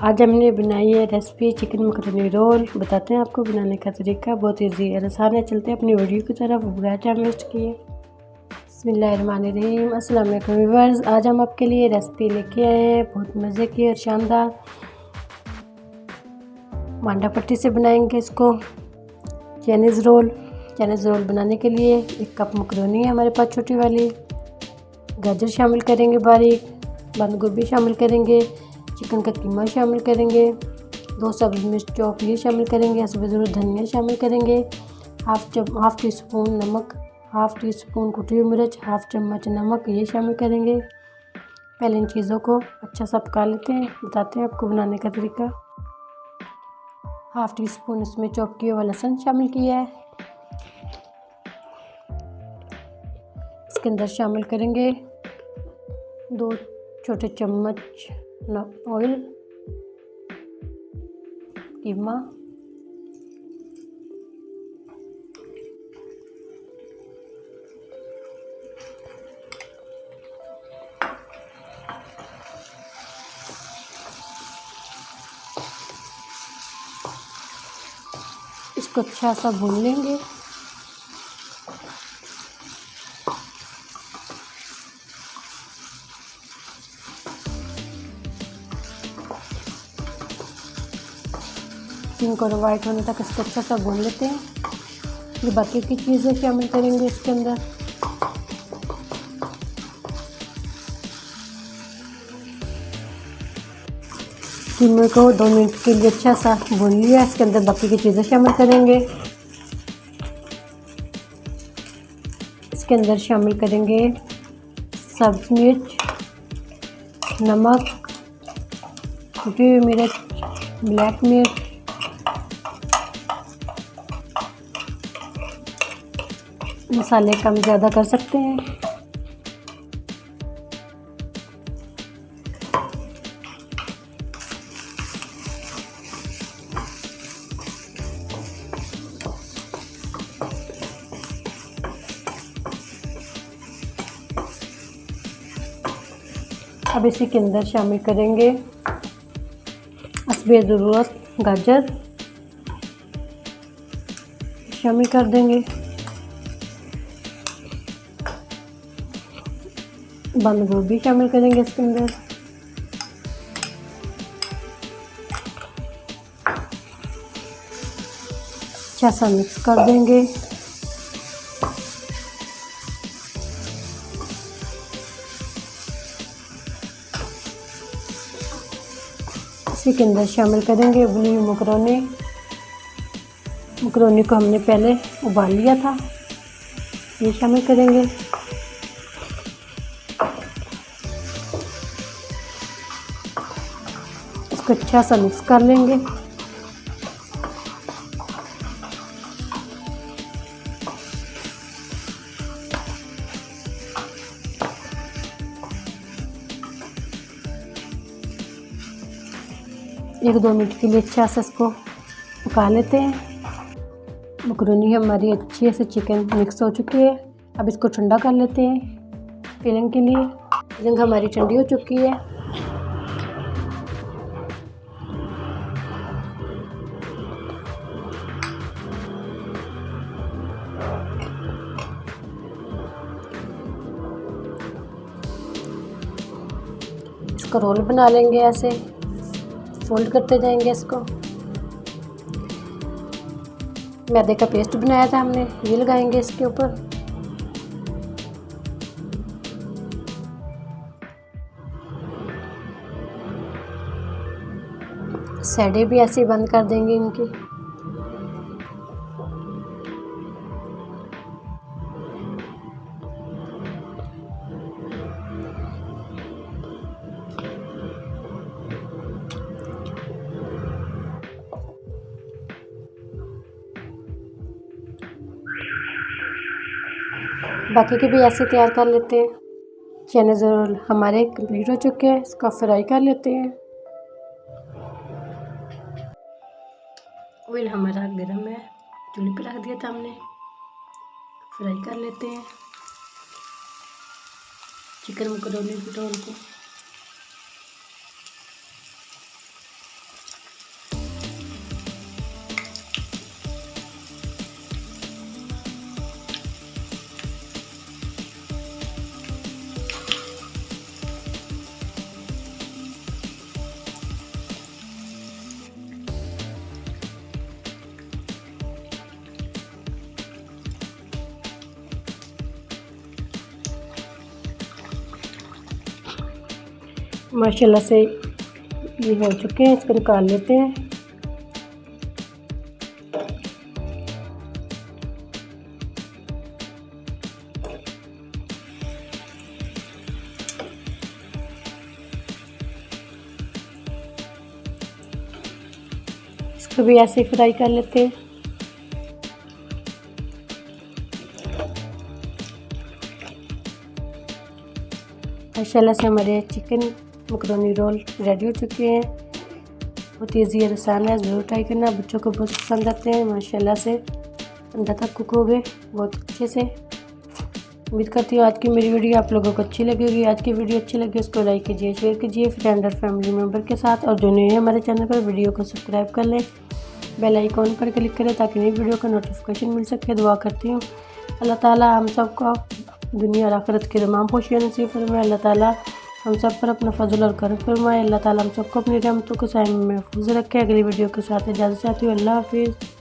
आज हमने बनाई है रेसिपी चिकन मकरोनी रोल। बताते हैं आपको बनाने का तरीका, बहुत ईजी और आसान है। चलते हैं अपनी वीडियो की तरफ बगैर टाइम वेस्ट किए। बिस्मिल्लाहिर्रहमानिर्रहीम। अस्सलाम वालेकुम व्यूअर्स, आज हम आपके लिए रेसिपी लेके आए हैं बहुत मज़े की और शानदार। मांडा पट्टी से बनाएंगे इसको चाइनीज़ रोल बनाने के लिए 1 कप मकरोनी है हमारे पास छोटी वाली। गाजर शामिल करेंगे बारीक, बंद गोभी शामिल करेंगे, चिकन का कीमा शामिल करेंगे, 2 सब्ज़ मिर्च चॉप ये शामिल करेंगे, हस्ब ज़रूरत धनिया शामिल करेंगे, हाफ़ टी स्पून नमक, हाफ़ टी स्पून कुटी हुई मिर्च, हाफ़ चम्मच नमक ये शामिल करेंगे। पहले इन चीज़ों को अच्छा सा पका लेते हैं। बताते हैं आपको बनाने का तरीका। हाफ़ टी स्पून इसमें चॉप किया हुआ लहसुन शामिल किया है। इसके अंदर शामिल करेंगे 2 छोटे चम्मच ऑयल, कीमा, इसको अच्छा सा भून लेंगे। पिंक और वाइट होने तक इसको अच्छा सा भून लेते हैं। ये बाकी की चीज़ें शामिल करेंगे इसके अंदर। कीमे को 2 मिनट के लिए अच्छा सा भून लिया। इसके अंदर बाकी की चीज़ें शामिल करेंगे। इसके अंदर शामिल करेंगे सब्ज़ मिर्च, नमक, कुटी हुई मिर्च, ब्लैक मिर्च, मसाले कम ज़्यादा कर सकते हैं। अब इसी के अंदर शामिल करेंगे हस्बे ज़रूरत गाजर शामिल कर देंगे, बंद गोभी शामिल करेंगे इसके अंदर, अच्छा सा मिक्स कर देंगे। इसी के अंदर शामिल करेंगे उबली हुई मकरोनी को हमने पहले उबाल लिया था, ये शामिल करेंगे। इसको अच्छा सा मिक्स कर लेंगे। एक 2 मिनट के लिए अच्छा से इसको पका लेते हैं। मकरोनी हमारी अच्छी से चिकन मिक्स हो चुकी है। अब इसको ठंडा कर लेते हैं फिलिंग के लिए। फिलिंग हमारी ठंडी हो चुकी है। इसको रोल बना लेंगे, ऐसे फोल्ड करते जाएंगे। इसको मैदे का पेस्ट बनाया था हमने, ये लगाएंगे इसके ऊपर। साइडें भी ऐसे बंद कर देंगे इनकी। बाकी के भी ऐसे तैयार कर लेते हैं। चाइनीज़ रोल हमारे कंप्लीट हो चुके हैं, इसका फ्राई कर लेते हैं। ऑयल हमारा गर्म है, चूल्हे पे रख दिया था हमने। फ्राई कर लेते हैं चिकन मकरोनी रोल को। माशाल्लाह से ये हो चुके हैं, इसको निकाल लेते हैं। इसको भी ऐसे फ्राई कर लेते हैं। माशाल्लाह से हमारे चिकन मकरोनी रोल रेडी हो चुके हैं। बहुत ईजी और आसान है, ज़रूर ट्राई करना, बच्चों को बहुत पसंद आते हैं। माशाल्लाह से अंदर तक कुक हो गए बहुत अच्छे से। उम्मीद करती हूँ आज की मेरी वीडियो आप लोगों को अच्छी लगेगी। आज की वीडियो अच्छी लगे उसको लाइक कीजिए, शेयर कीजिए फ्रेंड और फैमिली मेम्बर के साथ, और जो नए हैं हमारे चैनल पर वीडियो को सब्सक्राइब कर लें, बेल आइकॉन पर क्लिक करें ताकि नई वीडियो का नोटिफिकेशन मिल सके। दुआ करती हूँ अल्लाह ताला हम सबको दुनिया और आखिरत की तमाम खुशियाँ नसीब फरमाए। अल्लाह ताला हम सब पर अपना फजल और करम फरमाए। अल्लाह ताला हम सबको अपनी रहमतों के साए में महफूज रखे। अगली वीडियो के साथ इजाज़त चाहती हूँ। अल्लाह हाफिज़।